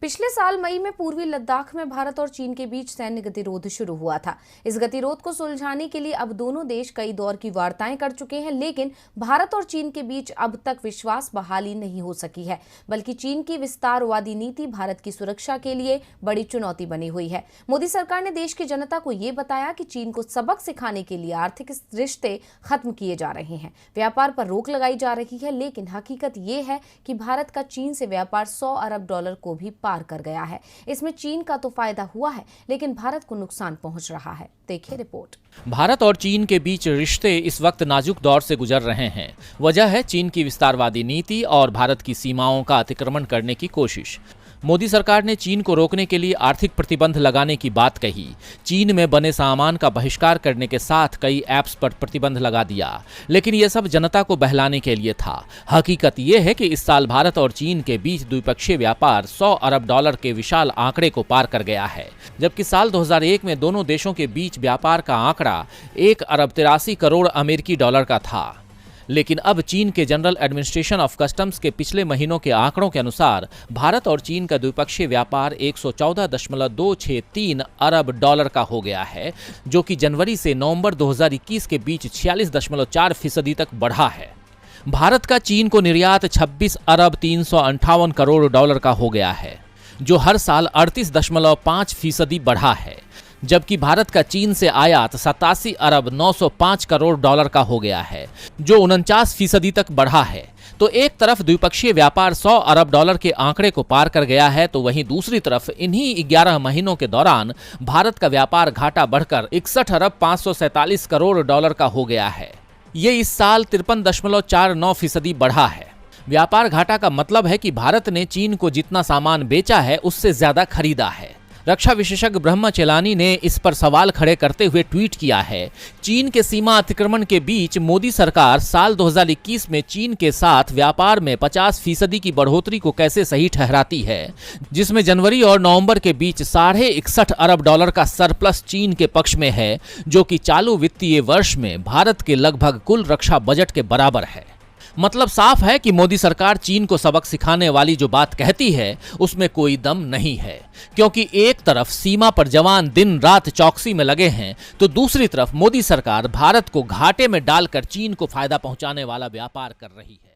पिछले साल मई में पूर्वी लद्दाख में भारत और चीन के बीच सैन्य गतिरोध शुरू हुआ था। इस गतिरोध को सुलझाने के लिए अब दोनों देश कई दौर की वार्ताएं कर चुके हैं, लेकिन भारत और चीन के बीच अब तक विश्वास बहाली नहीं हो सकी है। बल्कि चीन की विस्तारवादी नीति भारत की सुरक्षा के लिए बड़ी चुनौती बनी हुई है। मोदी सरकार ने देश की जनता को ये बताया कि चीन को सबक सिखाने के लिए आर्थिक रिश्ते खत्म किए जा रहे हैं, व्यापार पर रोक लगाई जा रही है। लेकिन हकीकत ये है कि भारत का चीन से व्यापार $100 अरब को भी पार कर गया है। इसमें चीन का तो फायदा हुआ है, लेकिन भारत को नुकसान पहुंच रहा है। देखिए रिपोर्ट। भारत और चीन के बीच रिश्ते इस वक्त नाजुक दौर से गुजर रहे हैं। वजह है चीन की विस्तारवादी नीति और भारत की सीमाओं का अतिक्रमण करने की कोशिश। मोदी सरकार ने चीन को रोकने के लिए आर्थिक प्रतिबंध लगाने की बात कही। चीन में बने सामान का बहिष्कार करने के साथ कई ऐप्स पर प्रतिबंध लगा दिया, लेकिन यह सब जनता को बहलाने के लिए था। हकीकत यह है कि इस साल भारत और चीन के बीच द्विपक्षीय व्यापार $100 अरब के विशाल आंकड़े को पार कर गया है, जबकि साल 2001 में दोनों देशों के बीच व्यापार का आंकड़ा $1 अरब 83 करोड़ अमेरिकी डॉलर का था। लेकिन अब चीन के जनरल एडमिनिस्ट्रेशन ऑफ कस्टम्स के पिछले महीनों के आंकड़ों के अनुसार भारत और चीन का द्विपक्षीय व्यापार 114.263 अरब डॉलर का हो गया है, जो कि जनवरी से नवंबर 2021 के बीच 46.4% तक बढ़ा है। भारत का चीन को निर्यात 26 अरब 358 करोड़ डॉलर का हो गया है, जो हर साल 38.5% बढ़ा है, जबकि भारत का चीन से आयात 87 अरब 905 करोड़ डॉलर का हो गया है, जो 49% तक बढ़ा है। तो एक तरफ द्विपक्षीय व्यापार $100 अरब के आंकड़े को पार कर गया है, तो वहीं दूसरी तरफ इन्हीं 11 महीनों के दौरान भारत का व्यापार घाटा बढ़कर 61 अरब 547 करोड़ डॉलर का हो गया है। ये इस साल 53.49% बढ़ा है। व्यापार घाटा का मतलब है कि भारत ने चीन को जितना सामान बेचा है उससे ज्यादा खरीदा है। रक्षा विशेषज्ञ ब्रह्मा चेलानी ने इस पर सवाल खड़े करते हुए ट्वीट किया है, चीन के सीमा अतिक्रमण के बीच मोदी सरकार साल 2021 में चीन के साथ व्यापार में 50% की बढ़ोतरी को कैसे सही ठहराती है, जिसमें जनवरी और नवंबर के बीच $61 अरब का सरप्लस चीन के पक्ष में है, जो कि चालू वित्तीय वर्ष में भारत के लगभग कुल रक्षा बजट के बराबर है। मतलब साफ है कि मोदी सरकार चीन को सबक सिखाने वाली जो बात कहती है उसमें कोई दम नहीं है, क्योंकि एक तरफ सीमा पर जवान दिन रात चौकसी में लगे हैं, तो दूसरी तरफ मोदी सरकार भारत को घाटे में डालकर चीन को फायदा पहुंचाने वाला व्यापार कर रही है।